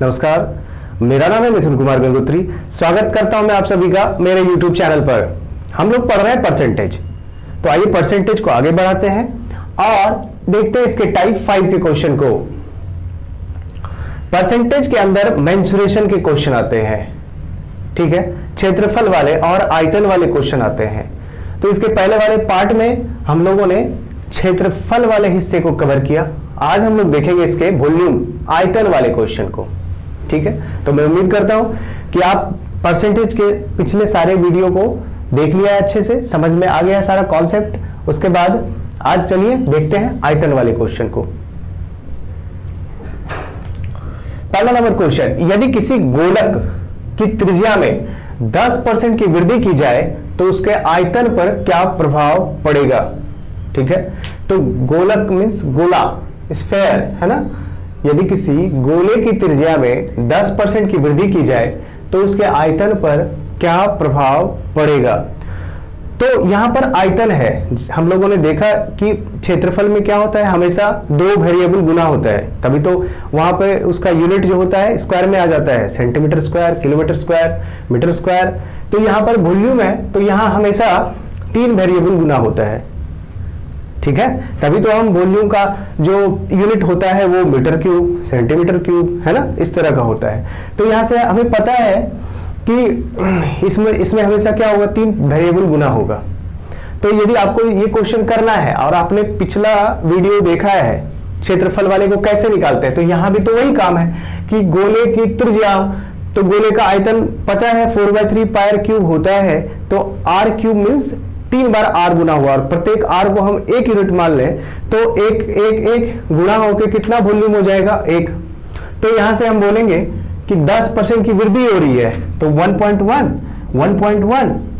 नमस्कार, मेरा नाम है मिथुन कुमार गंगोत्री। स्वागत करता हूं मैं आप सभी का मेरे YouTube चैनल पर। हम लोग पढ़ रहे हैं परसेंटेज, तो आइए परसेंटेज को आगे बढ़ाते हैं और देखते हैं इसके टाइप 5 के क्वेश्चन को। परसेंटेज के अंदर मेंसुरेशन के क्वेश्चन आते हैं, ठीक है, क्षेत्रफल वाले और आयतन वाले क्वेश्चन आते हैं। तो इसके पहले वाले पार्ट में हम लोगों ने क्षेत्रफल वाले हिस्से को कवर किया। आज हम लोग देखेंगे इसके वॉल्यूम आयतन वाले क्वेश्चन को, ठीक है। तो मैं उम्मीद करता हूं कि आप परसेंटेज के पिछले सारे वीडियो को देख लिया है, अच्छे से समझ में आ गया सारा कॉन्सेप्ट। उसके बाद आज चलिए देखते हैं आयतन वाले क्वेश्चन को। पहला नंबर क्वेश्चन, यदि किसी गोलक की त्रिज्या में 10% की वृद्धि की जाए तो उसके आयतन पर क्या प्रभाव पड़ेगा, ठीक है। तो गोलक मींस गोला, स्फेयर, है ना। यदि किसी गोले की त्रिज्या में 10% की वृद्धि की जाए तो उसके आयतन पर क्या प्रभाव पड़ेगा। तो यहां पर आयतन है, हम लोगों ने देखा कि क्षेत्रफल में क्या होता है, हमेशा दो वेरिएबल गुना होता है, तभी तो वहां पे उसका यूनिट जो होता है स्क्वायर में आ जाता है, centimetre square, kilometre square, metre square. तो यहां पर वॉल्यूम है, तो यहां हमेशा 3 वेरिएबल गुना होता है, ठीक है। तभी तो हम वॉल्यूम का जो यूनिट होता है वो मीटर क्यूब, सेंटीमीटर क्यूब, है ना, इस तरह का होता है। तो यहां से हमें पता है कि इसमें हमेशा क्या होगा, 3 वेरिएबल गुना होगा। तो यदि आपको ये क्वेश्चन करना है और आपने पिछला वीडियो देखा है क्षेत्रफल वाले को कैसे निकालते हैं, तो यहां भी तो वही काम है कि गोले की त्रिज्या, तो गोले का आयतन पता है 4/3 पायर क्यूब होता है। तो आर क्यूब मीन्स 3 बार आर गुना हुआ, और प्रत्येक आर को हम 1 यूनिट मान लें तो एक गुणा होकर कितना वॉल्यूम हो जाएगा, 1। तो यहां से हम बोलेंगे कि 10% की वृद्धि हो रही है, तो 1.1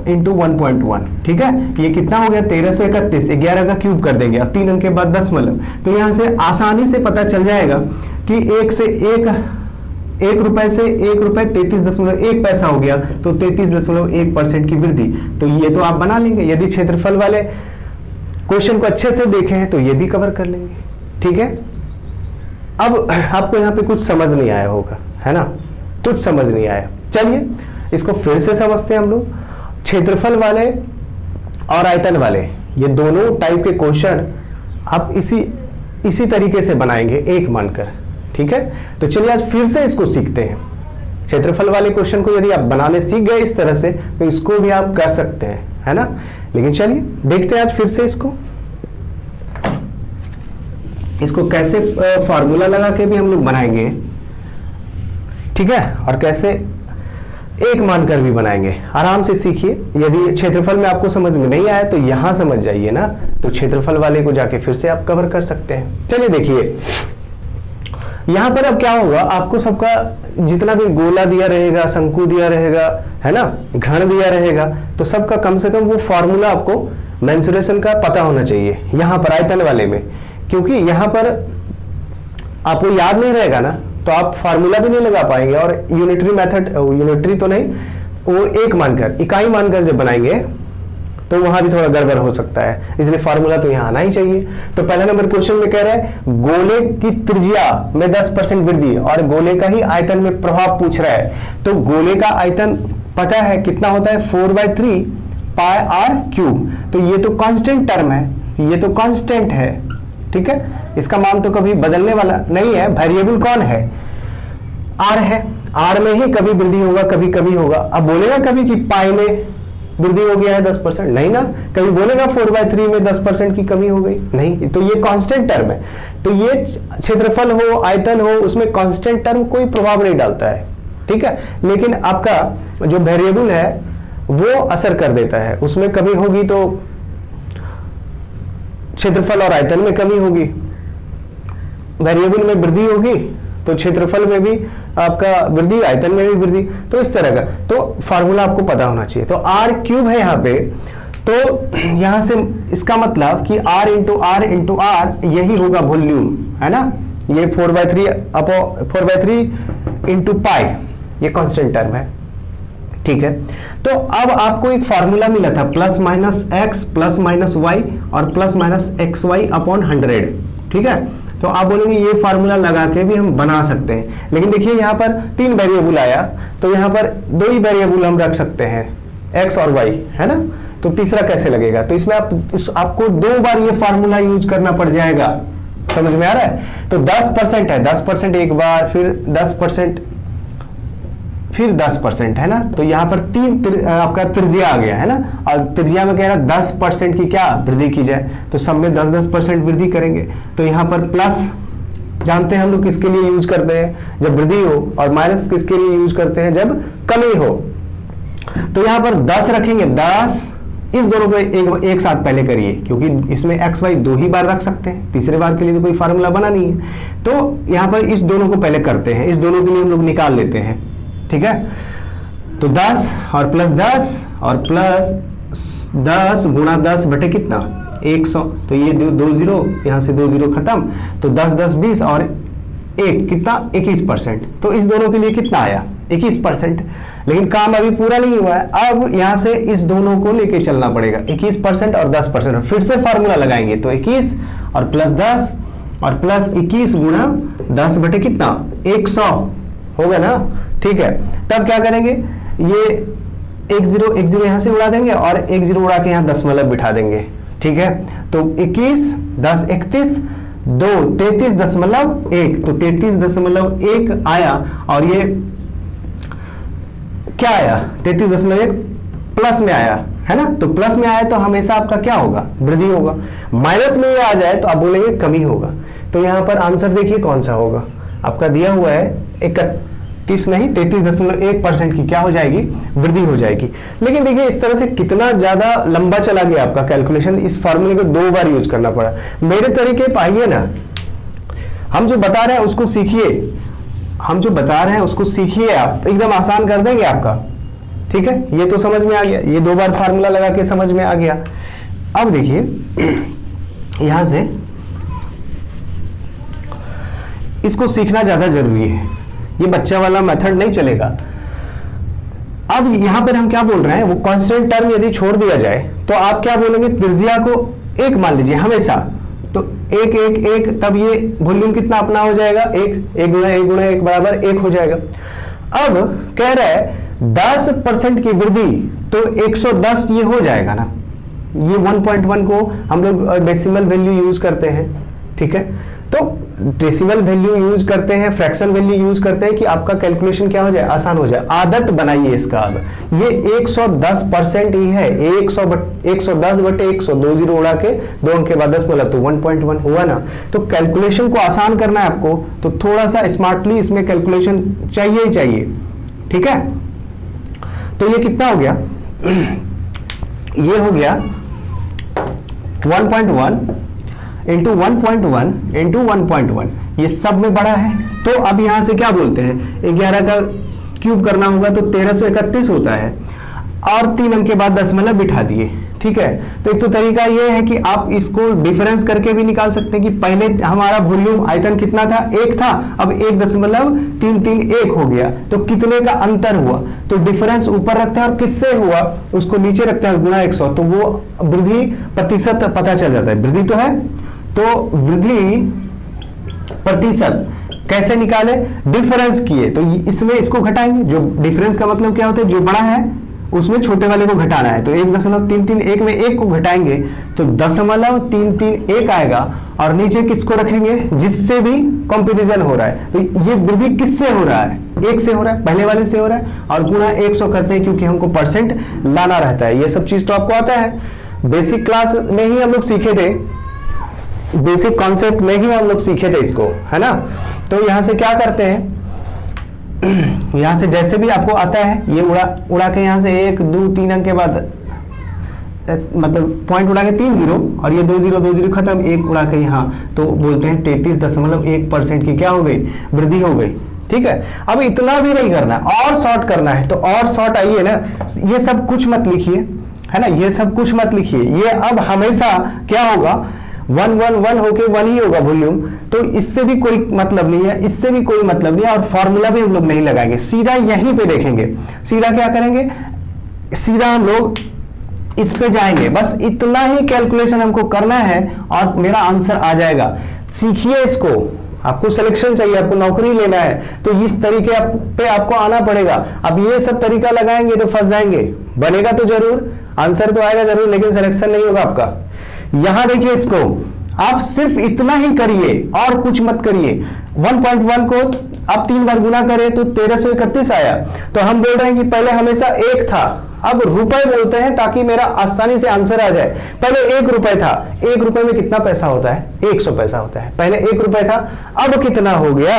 इंटू 1.1, ठीक है। ये कितना हो गया, 1331, 11 का क्यूब कर देंगे, अब 3 अंक के बाद दशमलव। तो यहां से आसानी से पता चल जाएगा कि 1 रुपए से 1 रुपए 33.1 पैसा हो गया, तो 33.1% की वृद्धि। तो ये तो आप बना लेंगे। यदि क्षेत्रफल वाले क्वेश्चन को अच्छे से देखे हैं तो ये भी कवर कर लेंगे, ठीक है। अब आपको यहाँ पे कुछ समझ नहीं आया होगा, है ना, कुछ समझ नहीं आया। चलिए इसको फिर से समझते हैं हम लोग। क्षेत्रफल वाले और आयतन वाले, ये दोनों टाइप के क्वेश्चन आप इसी तरीके से बनाएंगे, एक मानकर, ठीक है। तो चलिए आज फिर से इसको सीखते हैं। क्षेत्रफल वाले क्वेश्चन को यदि आप बनाने सीख गए इस तरह से, तो इसको भी आप कर सकते हैं, है ना। लेकिन चलिए देखते हैं आज फिर से इसको कैसे फार्मूला लगा के भी हम लोग बनाएंगे, ठीक है, और कैसे एक मानकर भी बनाएंगे। आराम से सीखिए। यदि क्षेत्रफल में आपको समझ में नहीं आया तो यहां समझ जाइए ना, तो क्षेत्रफल वाले को जाके फिर से आप कवर कर सकते हैं। चलिए देखिए यहां पर अब क्या होगा, आपको सबका जितना भी गोला दिया रहेगा, शंकु दिया रहेगा, है ना, घन दिया रहेगा, तो सबका कम से कम वो फॉर्मूला आपको मेंसुरेशन का पता होना चाहिए यहां पर आयतन वाले में। क्योंकि यहां पर आपको याद नहीं रहेगा ना, तो आप फार्मूला भी नहीं लगा पाएंगे। और यूनिटरी मेथड, यूनिटरी तो नहीं, वो एक मानकर, इकाई मानकर जब बनाएंगे तो वहां भी थोड़ा गड़बड़ हो सकता है, इसलिए फार्मूला तो यहां आना ही चाहिए। तो पहला नंबर क्वेश्चन में कह रहा है गोले की त्रिज्या में 10% वृद्धि, और गोले का ही आयतन में प्रभाव पूछ रहा है। तो गोले का आयतन पता है कितना होता है, 4/3 पाई आर क्यूब। तो ये तो कांस्टेंट टर्म है, ये तो कांस्टेंट है, ठीक है, इसका मान तो कभी बदलने वाला नहीं है। वेरिएबल कौन है, आर है, आर में ही कभी वृद्धि होगा, कभी कभी होगा। अब बोलेगा कभी कि पाई में वृद्धि हो गया है 10%, नहीं ना। कभी बोलेगा 4/3 में 10% की कमी हो गई, नहीं। तो ये कांस्टेंट टर्म है। तो ये क्षेत्रफल हो, आयतन हो, उसमें कांस्टेंट टर्म कोई प्रभाव नहीं डालता है, ठीक है। लेकिन आपका जो वेरिएबल है वो असर कर देता है, उसमें कमी होगी तो क्षेत्रफल और आयतन में कमी होगी, वेरिएबल में वृद्धि होगी तो क्षेत्रफल में भी आपका वृद्धि, आयतन में भी वृद्धि। तो इस तरह का तो फार्मूला आपको पता होना चाहिए। तो आर क्यूब है यहाँ पे, तो यहां से इसका मतलब कि आर इंटू आर यही होगा वॉल्यूम, है ना। ये 4/3 इंटू पाई, ये कांस्टेंट टर्म है, ठीक है। तो अब आपको एक फार्मूला मिला था +-x +-y और +-xy/100, ठीक है। तो आप बोलेंगे ये फार्मूला लगा के भी हम बना सकते हैं, लेकिन देखिए यहाँ पर 3 वेरिएबल आया, तो यहाँ पर 2 ही वेरिएबल हम रख सकते हैं, x और y, है ना। तो तीसरा कैसे लगेगा, तो इसमें आपको 2 बार ये फार्मूला यूज करना पड़ जाएगा। समझ में आ रहा है। तो 10% है, 10% एक बार, फिर 10%, फिर 10%, है ना। तो यहाँ पर आपका त्रिज्या आ गया, है ना, और त्रिज्या में कह रहा है 10% की क्या वृद्धि की जाए, तो सब में 10-10% वृद्धि करेंगे। तो यहाँ पर प्लस जानते हैं हम लोग किसके लिए यूज करते हैं, जब वृद्धि हो, और माइनस किसके लिए यूज करते हैं, जब कमी हो। तो यहाँ पर 10 रखेंगे, 10, इस दोनों को एक साथ पहले करिए, क्योंकि इसमें x y 2 ही बार रख सकते हैं, तीसरे बार के लिए तो कोई फार्मूला बना नहीं है। तो यहाँ पर इस दोनों को पहले करते हैं, इस दोनों के लिए हम लोग निकाल लेते हैं, ठीक है। तो 10 और प्लस 10 और प्लस 10 गुणा 10 बटे कितना 100, तो ये 2 0, यहाँ से 2 0 खत्म, तो 10 10 20 और 1 कितना 21%। तो इस दोनों के लिए कितना आया 21%। लेकिन काम अभी पूरा नहीं हुआ है, अब यहाँ से इस दोनों को लेके चलना पड़ेगा, 21% और 10%। फिर से फार्मूला लगाएंगे, तो 21 और प्लस 10 और प्लस 21 गुणा 10 बटे कितना 100 होगा ना, ठीक है। तब क्या करेंगे, ये 1 0 यहाँ से उड़ा देंगे और 1 0 उड़ा के यहाँ दशमलव बिठा देंगे, ठीक है। तो 21 10 31 2 33.1, तो 33.1 आया, और ये क्या आया 33.1 प्लस में आया, है ना। तो प्लस में आया तो हमेशा आपका क्या होगा, वृद्धि होगा। माइनस में ये आ जाए तो आप बोलेंगे कमी होगा। तो यहाँ पर आंसर देखिए कौन सा होगा, आपका दिया हुआ है 31 नहीं 33.1% की क्या हो जाएगी, वृद्धि हो जाएगी। लेकिन देखिए इस तरह से कितना ज्यादा लंबा चला गया आपका कैलकुलेशन, इस फॉर्मूले को 2 बार यूज करना पड़ा। मेरे तरीके पाइए ना, हम जो बता रहे हैं उसको सीखिए, हम जो बता रहे हैं उसको सीखिए, आप एकदम आसान कर देंगे आपका, ठीक है। ये तो समझ में आ गया, ये 2 बार फार्मूला लगा के समझ में आ गया। अब देखिए यहां से इसको सीखना ज्यादा जरूरी है, ये बच्चा वाला मेथड नहीं चलेगा। अब यहां पर हम क्या बोल रहे हैं, वो कांस्टेंट टर्म यदि छोड़ दिया जाए तो आप क्या बोलेंगे, त्रिज्या को 1 मान लीजिए हमेशा, तो 1 1 1, तब ये वॉल्यूम कितना अपना हो जाएगा, 1 गुणा 1 गुणा 1 बराबर 1 हो जाएगा। अब कह रहा है 10% की वृद्धि, तो 110 ये हो जाएगा ना, ये 1.1 को हम लोग डेसिमल वैल्यू यूज करते हैं, ठीक है। तो डेसिमल वैल्यू यूज करते हैं, फ्रैक्शन वैल्यू यूज करते हैं कि आपका कैलकुलेशन क्या हो जाए, आसान हो जाए। आदत बनाइए इसका। अब ये 110% ही है, 110 बटे 100, 2 0 उड़ा के 2 अंक के बाद 10 बोला तो 1.1 हुआ ना। तो कैलकुलेशन को आसान करना है आपको, तो थोड़ा सा स्मार्टली इसमें कैलकुलेशन चाहिए ही चाहिए, ठीक है। तो ये कितना हो गया, ये हो गया 1.1 इंटू 1.1 इंटू 1.1, ये सब में बड़ा है। तो अब यहां से क्या बोलते हैं, 11 का क्यूब करना होगा तो 1331 होता है, और 3 अंक के बाद दशमलव बिठा दिए, ठीक है। तो एक तो तरीका ये है कि आप इसको डिफरेंस करके भी निकाल सकते हैं कि पहले हमारा वॉल्यूम आयतन कितना था, 1 था, अब 1.331 हो गया, तो कितने का अंतर हुआ। तो डिफरेंस ऊपर रखते हैं और किससे हुआ उसको नीचे रखते हैं गुणा 100, तो वो वृद्धि प्रतिशत पता चल जाता है। वृद्धि तो है, तो वृद्धि प्रतिशत कैसे निकाले, डिफरेंस किए, तो इसमें इसको घटाएंगे। जो डिफरेंस का मतलब क्या होता है, जो बड़ा है उसमें छोटे वाले को घटाना है, तो 1.331 में 1 को घटाएंगे तो 0.331 आएगा, और नीचे किसको रखेंगे, जिससे भी कंपैरिजन हो रहा है। तो ये वृद्धि किससे हो रहा है, 1 से हो रहा है, पहले वाले से हो रहा है, और गुणा 100 करते हैं क्योंकि हमको परसेंट लाना रहता है। ये सब चीज तो आपको आता है, बेसिक क्लास में ही हम लोग सीखे थे, बेसिक कॉन्सेप्ट में ही हम लोग सीखे थे इसको, है ना। तो यहां से क्या करते हैं, यहां से जैसे भी आपको आता है ये उड़ा के यहां से 1 2 3 अंक के बाद मतलब पॉइंट उड़ा के 3 0, और ये 2 0 खत्म, 1 उड़ा के यहाँ, तो बोलते हैं 33.1% की क्या हो गई, वृद्धि हो गई, ठीक है। अब इतना भी नहीं करना, और शॉर्ट करना है, तो और शॉर्ट आइए ना, ये सब कुछ मत लिखिए, है ना, ये सब कुछ मत लिखिए, ये अब हमेशा क्या होगा 1 1 1 होके 1 ही होगा वॉल्यूम। तो इससे भी कोई मतलब नहीं है, इससे भी कोई मतलब नहीं है, और फॉर्मूला भी हम लोग नहीं लगाएंगे, सीधा यहीं पे देखेंगे। सीधा क्या करेंगे, सीधा हम लोग इस पे जाएंगे, बस इतना ही कैलकुलेशन हमको करना है और मेरा आंसर आ जाएगा। सीखिए इसको, आपको सिलेक्शन चाहिए, आपको नौकरी लेना है, तो इस तरीके पे आपको आना पड़ेगा। अब ये सब तरीका लगाएंगे तो फंस जाएंगे, बनेगा तो जरूर, आंसर तो आएगा जरूर, लेकिन सिलेक्शन नहीं होगा आपका। यहां देखिए इसको, आप सिर्फ इतना ही करिए और कुछ मत करिए। 1.1 को आप 3 बार गुना करें तो 1331 आया। तो हम बोल रहे हैं कि पहले हमेशा 1 था, अब रुपए बोलते हैं ताकि मेरा आसानी से आंसर आ जाए। पहले 1 रुपए था, 1 रुपए में कितना पैसा होता है? 100 पैसा होता है। पहले 1 रुपए था, अब कितना हो गया?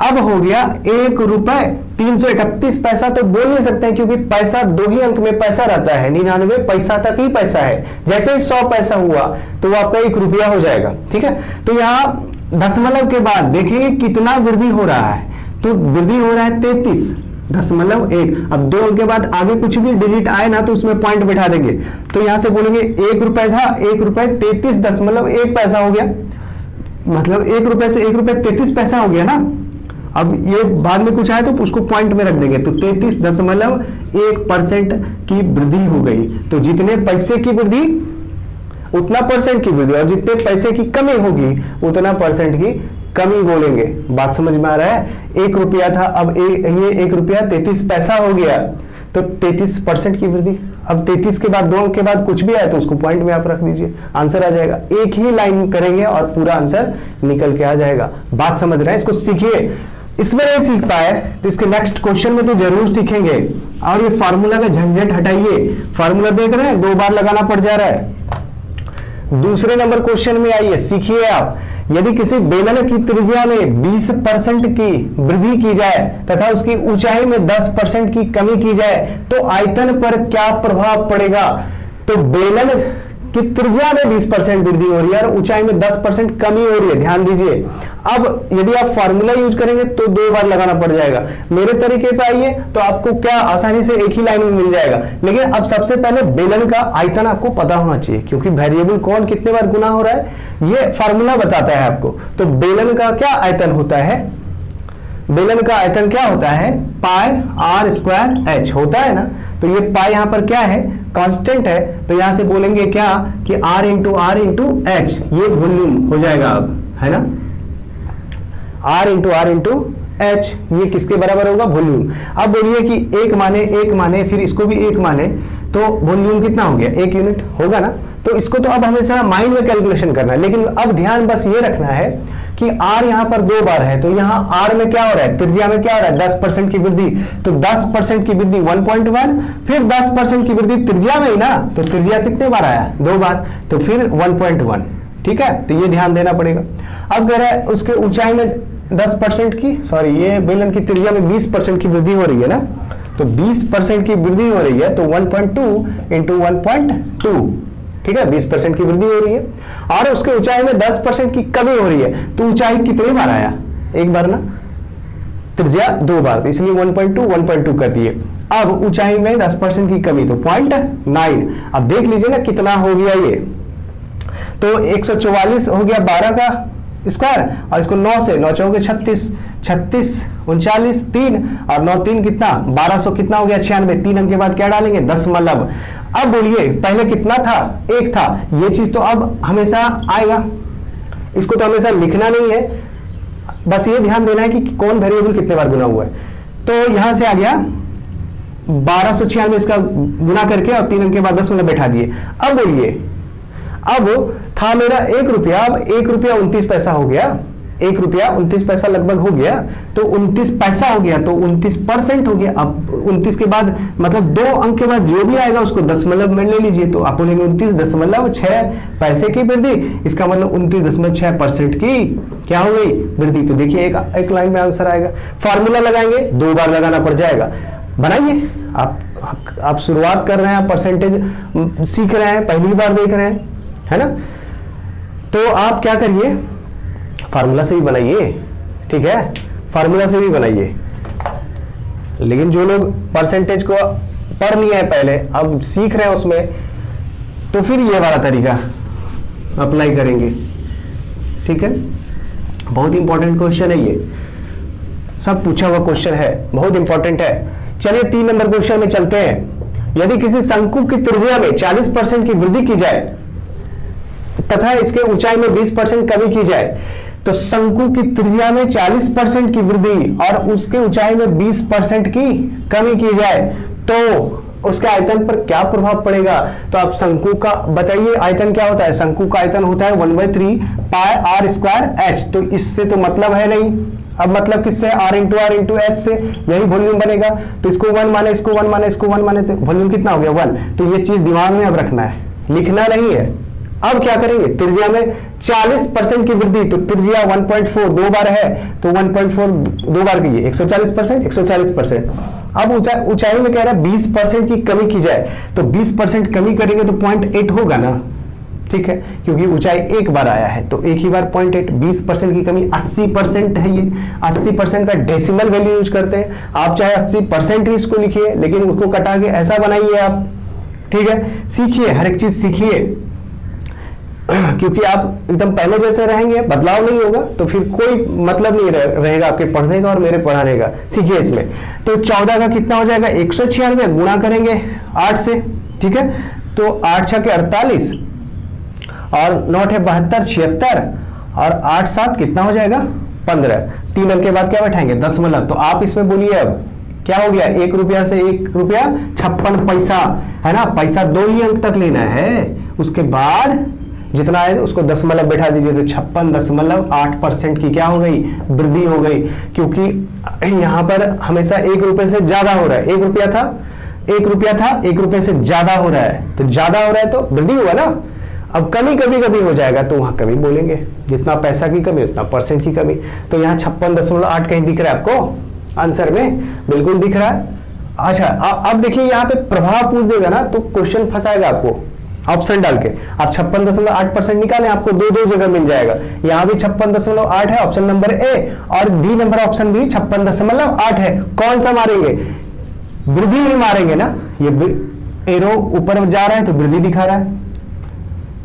अब हो गया 1 रुपए 331 पैसा। तो बोल नहीं सकते हैं क्योंकि पैसा 2 ही अंक में पैसा रहता है, 99 पैसा तक ही पैसा है। जैसे ही 100 पैसा हुआ तो वो आपका 1 रुपया हो जाएगा, ठीक है। तो यहाँ दशमलव के बाद देखिए कितना वृद्धि हो रहा है, तो वृद्धि हो रहा है 33.1। अब 2 अंक के बाद आगे कुछ भी डिजिट आए ना तो उसमें पॉइंट बैठा देंगे। तो यहां से बोलेंगे 1 रुपए था, 1 रुपए 33.1 पैसा हो गया, मतलब 1 रुपए से 1 रुपए 33 पैसा हो गया ना। अब ये बाद में कुछ आए तो उसको पॉइंट में रख देंगे, तो 33.1% की वृद्धि हो गई। तो जितने पैसे की वृद्धि उतना परसेंट की वृद्धि, और जितने पैसे की कमी होगी उतना परसेंट की कमी बोलेंगे। बात समझ में आ रहा है? 1 रुपया था, अब ये 1 रुपया 33 पैसा हो गया, तो 33% की वृद्धि। अब 33 के बाद 2 अंक के बाद कुछ भी आए तो उसको पॉइंट में आप रख दीजिए, आंसर आ जाएगा। एक ही लाइन करेंगे और पूरा आंसर निकल के आ जाएगा। बात समझ रहे हैं? इसको सीखिए। इसमें नहीं सीख पाए तो इसके नेक्स्ट क्वेश्चन में तो जरूर सीखेंगे। और ये फार्मूला का झंझट हटाइए, फार्मूला देख रहे हैं 2 बार लगाना पड़ जा रहा है। दूसरे नंबर क्वेश्चन में आइए, सीखिए आप। यदि किसी बेलन की त्रिज्या में 20% की वृद्धि की जाए तथा उसकी ऊंचाई में 10% की कमी की जाए तो आयतन पर क्या प्रभाव पड़ेगा? तो बेलन की त्रिज्या में 20% वृद्धि हो रही है और ऊंचाई में 10% कमी हो रही है, ध्यान दीजिए। अब यदि आप फॉर्मूला यूज करेंगे तो 2 बार लगाना पड़ जाएगा। मेरे तरीके पे आइए तो आपको क्या आसानी से एक ही लाइन में मिल जाएगा। लेकिन अब सबसे पहले बेलन का आयतन आपको पता होना चाहिए, क्योंकि वेरिएबल कौन कितने बार गुना हो रहा है ये फॉर्मूला बताता है आपको। तो बेलन का क्या आयतन होता है? बेलन का आयतन क्या होता है? पाई आर स्क्वायर एच होता है ना। तो ये पाई यहां पर क्या है? कांस्टेंट है। तो यहां से बोलेंगे क्या कि आर इंटू एच, ये वॉल्यूम हो जाएगा अब, है ना। आर इंटू एच ये किसके बराबर होगा? वॉल्यूम। अब बोलिए कि 1 माने फिर इसको भी 1 माने तो वॉल्यूम कितना हो गया? 1 यूनिट होगा ना। तो इसको तो अब हमेशा माइंड में कैलकुलेशन करना है, लेकिन अब ध्यान बस ये रखना है कि आर यहां पर 2 बार है, तो यहां आर में क्या हो रहा है? त्रिज्या में क्या हो रहा है? 10% की वृद्धि। तो 10% की वृद्धि 1.1, फिर 10% की वृद्धि त्रिज्या में ही ना, तो त्रिज्या कितने बार आया? 2 बार, तो फिर 1.1, ठीक है। तो ये ध्यान देना पड़ेगा। अब कह रहा है उसके ऊंचाई में 10% की, सॉरी ये बेलन की त्रिज्या में 20% की वृद्धि हो रही है ना, तो 20% की वृद्धि हो रही है तो 1.2 इंटू 1.2, ठीक है, 20% की वृद्धि हो रही है। और उसके ऊंचाई में 10% की कमी हो रही है, तो ऊंचाई कितने बार आया? 1 बार ना, त्रिज्या 2 बार, तो इसलिए 1.2 कर दिए। अब ऊंचाई में 10% की कमी तो 0.9। अब देख लीजिए ना कितना हो गया ये, तो 144 हो गया 12 का स्क्वायर, और इसको 9 से 9 चौके 36, 39 3 और 9 3 कितना? 1200 कितना हो गया? 96। 3 अंक के बाद क्या डालेंगे? दशमलव। अब बोलिए पहले कितना था? 1 था। ये चीज तो अब हमेशा आएगा, इसको तो हमेशा लिखना नहीं है, बस ये ध्यान देना है कि कौन वेरिएबल कितने बार गुना हुआ है। तो यहां से आ गया 1296 इसका गुना करके और 3 अंक के बाद दशमलव बैठा दिए। अब बोलिए, अब था मेरा 1 रुपया, अब 1 रुपया 29 पैसा हो गया, 1 रुपया 29 पैसा लगभग हो गया, तो 29 पैसा हो गया तो 29% हो गया। अब 29 के बाद मतलब 2 अंक के बाद जो भी आएगा उसको दशमलव में ले लीजिए, तो आप बोलेंगे 29.6 पैसे की वृद्धि, इसका मतलब 29.6% की क्या हो गई? वृद्धि। तो देखिए एक लाइन में आंसर आएगा। फॉर्मूला लगाएंगे 2 बार लगाना पड़ जाएगा। बनाइए आप शुरुआत कर रहे हैं, परसेंटेज सीख रहे हैं, पहली बार देख रहे हैं, है ना। तो आप क्या करिए, फार्मूला से भी बनाइए, ठीक है, फार्मूला से भी बनाइए। लेकिन जो लोग परसेंटेज को पढ़ लिए हैं पहले, अब सीख रहे हैं उसमें, तो फिर ये वाला तरीका अप्लाई करेंगे, ठीक है। बहुत इंपॉर्टेंट क्वेश्चन है ये, सब पूछा हुआ क्वेश्चन है, बहुत इंपॉर्टेंट है। चलिए 3 नंबर क्वेश्चन में चलते हैं। यदि किसी शंकु की त्रिज्या में 40% की वृद्धि की जाए तथा इसके ऊंचाई में 20% कमी की जाए तो शंकु की त्रिज्या में 40% की वृद्धि और उसके ऊंचाई में 20% की कमी की जाए तो उसके आयतन पर क्या प्रभाव पड़ेगा। तो आप शंकु का बताइए, आयतन क्या होता है। शंकु का आयतन होता है 1/3 पाई आर स्क्वायर एच। तो इससे तो मतलब है नहीं, अब मतलब किससे, आर इंटू एच से, यही वॉल्यूम बनेगा। तो इसको 1 माने, इसको 1 माने, इसको 1 माने, तो वॉल्यूम कितना हो गया 1। तो ये चीज दिमाग में अब रखना है, लिखना नहीं है। अब क्या करेंगे, त्रिज्या में 40% की वृद्धि, तो त्रिज्या 1.4 दो बार है, तो 1.4 दो बार की 140%, 140%। अब ऊंचाई में कह रहा है 20% की कमी की जाए, तो 20% कमी करेंगे तो 0.8 होगा ना, ठीक है, क्योंकि ऊंचाई एक बार आया है तो एक ही बार 0.8। 20% की कमी 80% है। ये 80% का डेसिमल वैल्यू यूज करते हैं। आप चाहे 80% ही इसको लिखिए, लेकिन उसको कटा के ऐसा बनाइए आप, ठीक है। सीखिए, हर एक चीज सीखिए, क्योंकि आप एकदम पहले जैसे रहेंगे, बदलाव नहीं होगा, तो फिर कोई मतलब नहीं रहेगा आपके पढ़ने का और मेरे पढ़ाने का। सीखिए इसमें। तो 14 का कितना हो जाएगा, 196 गुणा करेंगे 8 से, ठीक है। तो 8 6 के 48 और 9 है 72, 76 और 8 7 कितना हो जाएगा 15। 3 अंक के बाद क्या बैठाएंगे, दशमलव। तो आप इसमें बोलिए अब क्या हो गया, 1 रुपया से 1 रुपया 56 पैसा, है ना। पैसा 2 ही अंक तक लेना है, उसके बाद जितना है उसको दशमलव बैठा दीजिए। तो 56.8% की क्या हो गई, वृद्धि हो गई, क्योंकि यहां पर हमेशा 1 रुपए से ज्यादा हो रहा है। 1 रुपया था, 1 रुपए से ज्यादा हो रहा है, तो ज्यादा हो रहा है तो वृद्धि हुआ ना। अब कमी कभी कभी हो जाएगा तो वहां कमी बोलेंगे, जितना पैसा की कमी उतना परसेंट की कमी। तो यहाँ 56.8 कहीं दिख रहा है आपको आंसर में, बिल्कुल दिख रहा है। अच्छा अब देखिए यहाँ पे प्रभाव पूछ देगा ना तो क्वेश्चन फंसाएगा आपको, ऑप्शन डाल के। आप 56.8% निकालें, आपको दो जगह मिल जाएगा। यहाँ भी 56.8 है ऑप्शन नंबर ए, और डी नंबर ऑप्शन भी 56.8 है। कौन सा मारेंगे, वृद्धि ही मारेंगे ना। ये एरो ऊपर जा रहा है तो वृद्धि दिखा रहा है,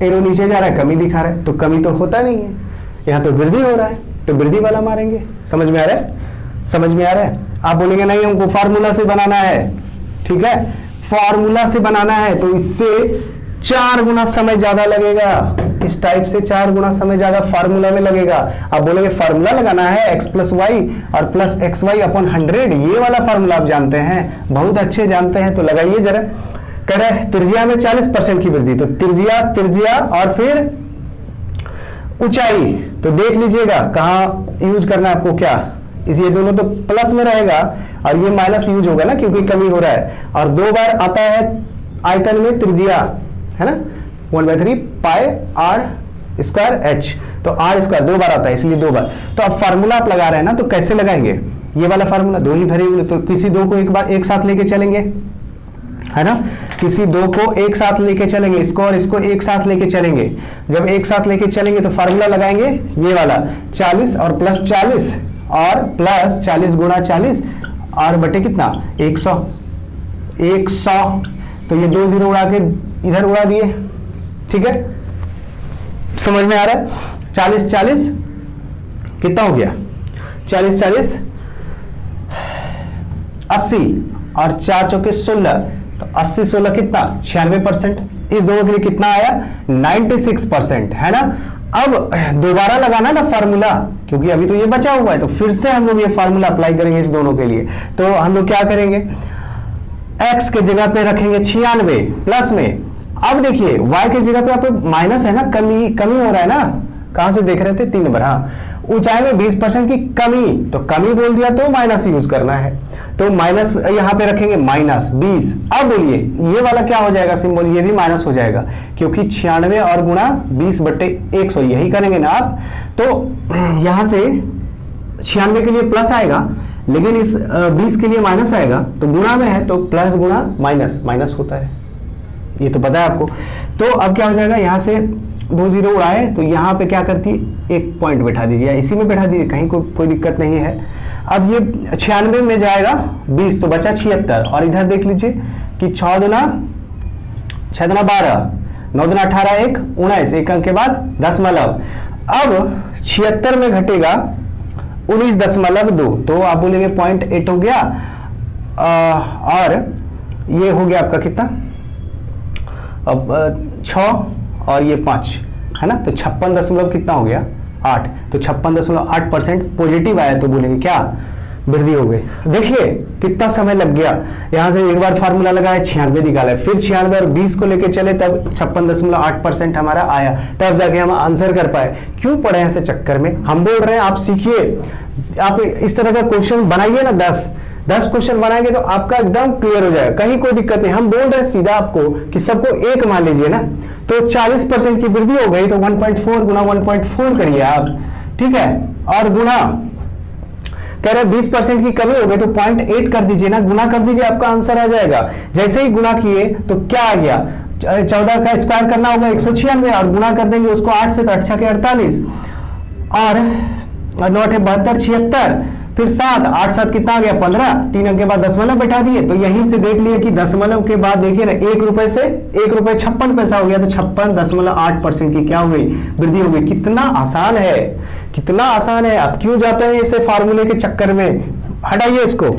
एरो नीचे जा रहा है कमी दिखा रहा है, तो कमी तो होता नहीं है, यहाँ तो वृद्धि हो रहा है, तो वृद्धि वाला मारेंगे। समझ में आ रहा है, समझ में आ रहा है। आप बोलेंगे नहीं हमको फार्मूला से बनाना है, ठीक है, फार्मूला से बनाना है तो इससे 4 गुना समय ज्यादा लगेगा, इस टाइप से 4 गुना समय ज्यादा फार्मूला में लगेगा। आप बोलेंगे फार्मूला लगाना है x + y और प्लस xy/100, ये वाला फार्मूला आप जानते हैं, बहुत अच्छे जानते हैं, तो लगाइए जरा। कह रहे हैं त्रिज्या में 40% की वृद्धि, तो त्रिज्या और फिर ऊंचाई, तो देख लीजिएगा कहाँ यूज करना है आपको क्या। ये दोनों तो प्लस में रहेगा और ये माइनस यूज होगा ना, क्योंकि कमी हो रहा है। और 2 बार आता है आयतन में त्रिज्या, है ना, 1/3 पाई आर स्क्वायर एच, तो आर स्क्वायर 2 बार आता है इसलिए 2 बार। तो अब फार्मूला आप लगा रहे हैं ना, तो कैसे लगाएंगे, ये वाला फार्मूला 2 ही भरे हुए, तो किसी 2 को एक बार एक साथ लेके चलेंगे, है ना, किसी 2 को एक साथ लेके चलेंगे, इसको और इसको एक साथ लेके चलेंगे। जब एक साथ लेके चलेंगे तो फार्मूला लगाएंगे ये वाला 40 और प्लस 40 और प्लस 40 गुणा 40 और बटे कितना 100। तो ये 2 0 उड़ा के इधर उड़ा दिए, ठीक है, समझ में आ रहा है। 40 कितना हो गया, 40 80 और 4 चौके 16, तो 80 16 कितना 96%। इस दोनों के लिए कितना आया 96%, है ना। अब दोबारा लगाना ना फार्मूला, क्योंकि अभी तो ये बचा हुआ है, तो फिर से हम लोग ये फार्मूला अप्लाई करेंगे इस दोनों के लिए। तो हम लोग क्या करेंगे, x के जगह पे रखेंगे 96 प्लस में। अब देखिए y के जगह पे आप माइनस है ना, कमी हो रहा है ना, कहां से देख रहे थे 3 नंबर, हाँ। ऊंचाई में 20% की कमी, तो कमी बोल दिया तो माइनस यूज करना है, तो माइनस यहाँ पे रखेंगे -20। अब बोलिए ये वाला क्या हो जाएगा सिंबल, ये भी माइनस हो जाएगा, क्योंकि 96 और गुणा 20/100 यही करेंगे ना आप। तो यहां से 96 के लिए प्लस आएगा, लेकिन इस 20 के लिए माइनस आएगा, तो गुणा में है तो प्लस गुणा माइनस होता है, ये तो पता है आपको। तो अब क्या हो जाएगा, यहाँ से 2 0 उड़ाए तो यहाँ पे क्या करती है, एक पॉइंट बैठा दीजिए, इसी में बैठा दीजिए, कहीं कोई दिक्कत नहीं है। अब ये 96 में जाएगा 20, तो बचा 76, और इधर देख लीजिए कि 6 दूना 12, 9 दूना 18, 1 19, एक अंक के बाद दशमलव। अब 76 में घटेगा 19.2, तो आप बोलेंगे 0.8 हो गया, और ये हो गया आपका कितना, अब 6 और ये 5, है ना, तो 56 दशमलव कितना हो गया 8, तो 56.8% पॉजिटिव आया तो बोलेंगे क्या, वृद्धि हो गई। देखिए कितना समय लग गया, यहां से एक बार फार्मूला लगाया 96 निकाला, फिर 96 और 20 को लेके चले तब 56.8% हमारा आया, तब जाके हम आंसर कर पाए। क्यों पड़े ऐसे चक्कर में, हम बोल रहे हैं आप सीखिए, आप इस तरह का क्वेश्चन बनाइए ना, 10 क्वेश्चन बनाएंगे तो आपका एकदम क्लियर हो जाएगा, कहीं कोई दिक्कत नहीं। हम बोल रहे हैं सीधा आपको कि सबको 1 मान लीजिए ना, तो 40% की वृद्धि हो गई तो 1.4 गुना 1.4 करिए आप, ठीक है, और गुना कह रहे 20% की कमी हो गई तो 0.8 कर दीजिए ना, गुना कर दीजिए, आपका आंसर आ जाएगा। जैसे ही गुना किए तो क्या आ गया, 14 का स्क्वायर करना होगा 196 और गुना कर देंगे उसको 8 से तो 8 के 48 और 9 72 76, फिर 7 8 7 कितना आ गया 15, 3 अंक के बाद दशमलव बैठा दिए, तो यहीं से देख लिए कि दशमलव के बाद देखिए ना 1 रुपए से 1 रुपए 56 पैसा हो गया, तो 56.8% की क्या हो गई, वृद्धि हो गई। कितना आसान है, कितना आसान है। आप क्यों जाते हैं इसे फार्मूले के चक्कर में, हटाइए इसको,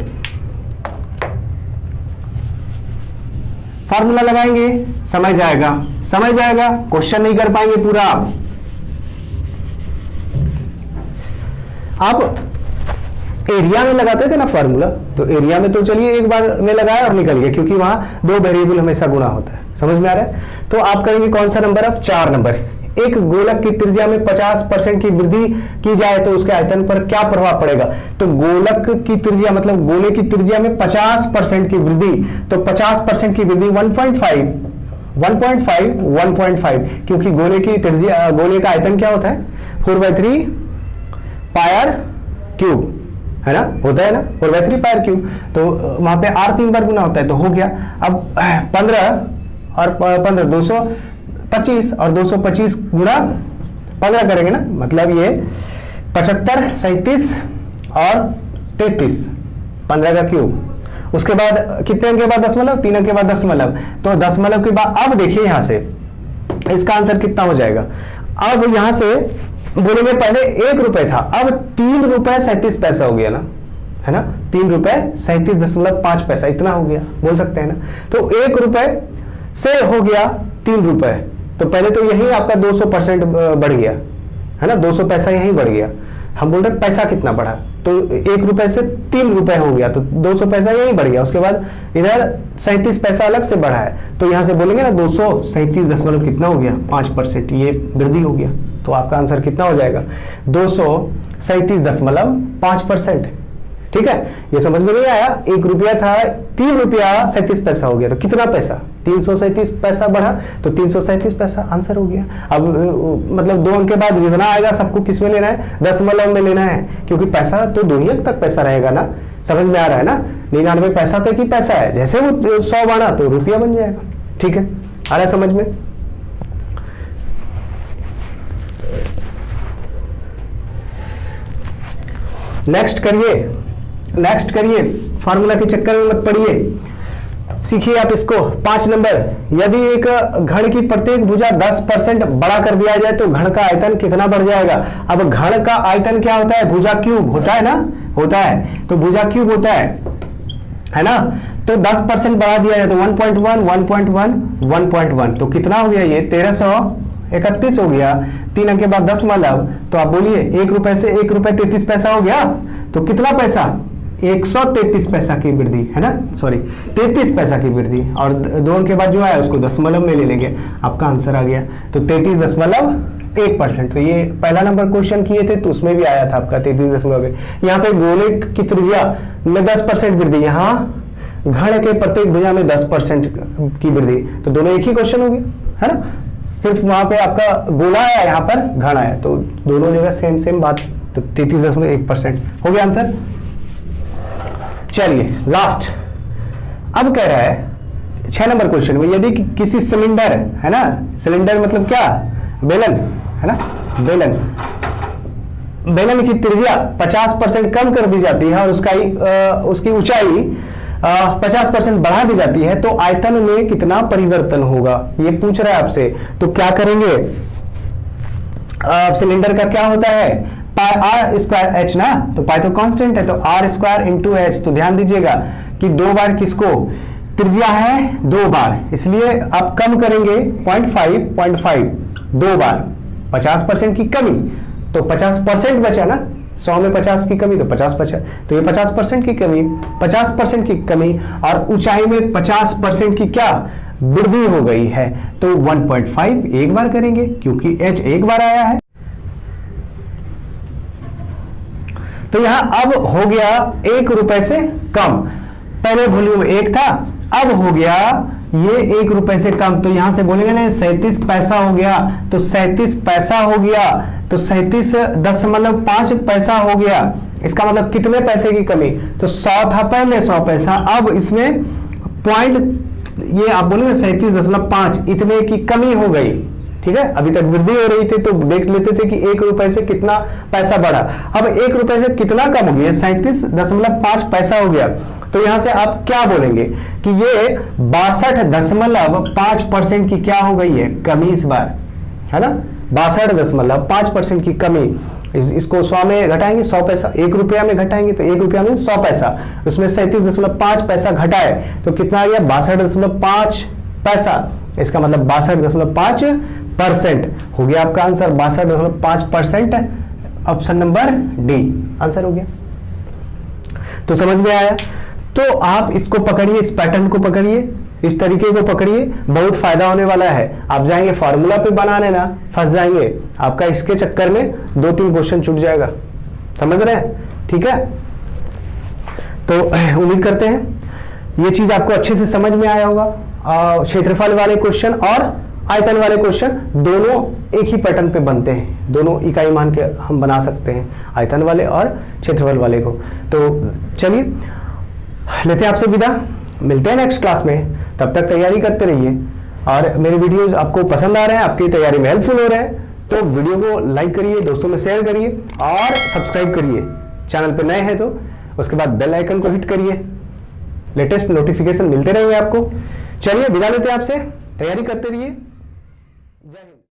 फार्मूला लगाएंगे समझ जाएगा, समझ जाएगा, क्वेश्चन नहीं कर पाएंगे पूरा। आप एरिया में लगाते थे ना फार्मूला, तो एरिया में तो चलिए एक बार में लगाया और निकल गया, क्योंकि वहां 2 वेरिएबल हमेशा गुणा होता है, समझ में आ रहा है। तो आप करेंगे कौन सा नंबर, अब 4 नंबर, एक गोलक की त्रिज्या में 50% की वृद्धि की जाए तो उसके आयतन पर क्या प्रभाव पड़ेगा। तो गोलक की त्रिज्या मतलब गोले की त्रिज्या में 50% की वृद्धि, तो 50% की वृद्धि 1.5, क्योंकि गोले की त्रिज्या, गोले का आयतन क्या होता है 4/3 पायर क्यूब, है ना, होता है ना 4/3 पायर क्यूब, तो वहां पे r 3 बार गुना होता है, तो हो गया। अब 15 और 15 225 और 225 गुणा 15 करेंगे ना, मतलब ये 75 37 और 33, 15 का क्यूब। उसके बाद कितने अंक के बाद दशमलव, 3 अंक के बाद दशमलव, तो दशमलव के बाद अब देखिए यहां से इसका आंसर कितना हो जाएगा। अब यहां से बोलेंगे पहले 1 रुपए था, अब 3 रुपए 37 पैसा हो गया ना, है ना, 3 रुपए 37.5 पैसा, इतना हो गया, बोल सकते हैं ना। तो 1 रुपए से हो गया 3 रुपए, तो पहले तो यही आपका 200% बढ़ गया, है ना, 200 पैसा यही बढ़ गया। हम बोल रहे पैसा कितना बढ़ा, तो 1 रुपए से 3 रुपए हो गया, तो 200 पैसा यही बढ़ गया। उसके बाद इधर 37 पैसा अलग से बढ़ा है, तो यहां से बोलेंगे ना 237 दशमलव कितना हो गया 5%, ये वृद्धि हो गया। तो आपका आंसर कितना हो जाएगा 237.5%, ठीक है। ये समझ में नहीं आया, 1 रुपया था 3 रुपया 37 पैसा हो गया, तो कितना पैसा 337 पैसा बढ़ा, तो 337 पैसा आंसर हो गया। अब मतलब 2 अंक के बाद जितना आएगा सबको किस में लेना है, दशमलव में लेना है, क्योंकि पैसा तो 2 ही अंक तक पैसा रहेगा ना, समझ में आ रहा है ना। 99 पैसा तक ही पैसा है, जैसे वो 100 बढ़ा तो रुपया बन जाएगा, ठीक है, आ रहा है समझ में। नेक्स्ट करिए, फार्मूला के चक्कर में मत पड़िए, सीखिए आप इसको। 5 नंबर, यदि एक घन की प्रत्येक भुजा 10% बड़ा कर दिया जाए तो घन का आयतन कितना बढ़ जाएगा। अब घन का आयतन क्या होता है, भुजा क्यूब होता है ना, होता है, तो भुजा क्यूब होता है ना, तो 10% बढ़ा दिया जाए तो 1.1 तो कितना हो गया ये 1331 हो गया, 3 अंक के बाद दशमलव, तो आप बोलिए 1 रुपए से 1 रुपए 33 पैसा हो गया, तो कितना पैसा 133 पैसा की वृद्धि, है ना, सॉरी 33 पैसा की वृद्धि, और 2 अंक के बाद जो आया उसको दशमलव में ले लेंगे, आपका आंसर आ गया। तो 33.1%। तो ये पहला नंबर क्वेश्चन किए थे तो उसमें भी आया था आपका 33.1। यहाँ पे गोले की त्रिज्या में 10% वृद्धि, यहाँ घन के प्रत्येक भुजा में 10% की वृद्धि, तो दोनों एक ही क्वेश्चन हो गया, है ना, सिर्फ वहां पे आपका गोला आया, यहाँ पर घन आया, तो दोनों जगह सेम बात, तो 33.1% हो गया आंसर। चलिए लास्ट, अब कह रहा है 6 नंबर क्वेश्चन में, यदि किसी सिलेंडर, है ना, सिलेंडर मतलब क्या, बेलन, है ना, बेलन की त्रिज्या 50% कम कर दी जाती है और उसकी ऊंचाई 50% बढ़ा दी जाती है, तो आयतन में कितना परिवर्तन होगा, ये पूछ रहा है आपसे। तो क्या करेंगे, सिलेंडर का क्या होता है पाई आर स्क्वायर एच ना, तो पाई तो कांस्टेंट है, तो आर स्क्वायर इंटू एच। तो ध्यान दीजिएगा कि 2 बार किसको, त्रिज्या है 2 बार, इसलिए आप कम करेंगे 0.5 2 बार, 50% की कमी, तो 50% बचा ना, 100 में 50 की कमी तो 50 बचा, तो ये 50% की कमी, 50% की कमी, और ऊंचाई में 50% की क्या वृद्धि हो गई है। तो 1.5 एक बार करेंगे क्योंकि h एक बार आया है। तो यहां अब हो गया 1 रुपए से कम, पहले वॉल्यूम 1 था, अब हो गया ये 1 रुपए से कम, तो यहां से बोलेंगे ना 37 पैसा हो गया, तो 37 पैसा हो गया, तो 37.5 पैसा हो गया। इसका मतलब कितने पैसे की कमी, तो 100 था पहले 100 पैसा, अब इसमें पॉइंट ये आप बोलेंगे 37.5 इतने की कमी हो गई। ठीक है, अभी तक वृद्धि हो रही थी तो देख लेते थे कि 1 रुपए से कितना पैसा बढ़ा, अब 1 रुपए से कितना कम हो गया, 37.5 पैसा हो गया। तो यहां से आप क्या बोलेंगे कि ये 62.5% की क्या हो गई है, कमी इस बार, है ना, 62.5% की कमी। इसको 100 में घटाएंगे 100 पैसा, 1 रुपया में घटाएंगे तो 1 रुपया में 100 पैसा, उसमें 37.5 पैसा घटाए तो कितना आ गया 62.5 पैसा। इसका मतलब 62.5% हो गया आपका answer, 62.5%, option number D answer हो गया। तो समझ में आया, तो आप इसको पकड़िए, इस पैटर्न को पकड़िए, इस तरीके को पकड़िए, बहुत फायदा होने वाला है। आप जाएंगे फॉर्मूला पे बनाने ना, फंस जाएंगे, आपका इसके चक्कर में 2-3 क्वेश्चन छूट जाएगा, समझ रहे हैं। ठीक है, तो उम्मीद करते हैं ये चीज आपको अच्छे से समझ में आया होगा। क्षेत्रफल वाले क्वेश्चन और आयतन वाले क्वेश्चन दोनों एक ही पैटर्न पे बनते हैं, दोनों इकाई मान के हम बना सकते हैं, आयतन वाले और क्षेत्रफल वाले को। तो चलिए लेते हैं आपसे विदा, मिलते हैं नेक्स्ट क्लास में, तब तक तैयारी करते रहिए। और मेरे वीडियोस आपको पसंद आ रहे हैं, आपकी तैयारी में हेल्पफुल हो रहे हैं, तो वीडियो को लाइक करिए, दोस्तों में शेयर करिए और सब्सक्राइब करिए। चैनल पे नए हैं तो उसके बाद बेल आइकन को हिट करिए, लेटेस्ट नोटिफिकेशन मिलते रहेंगे आपको। चलिए विदा लेते हैं आपसे, तैयारी करते रहिए। जय हिंद।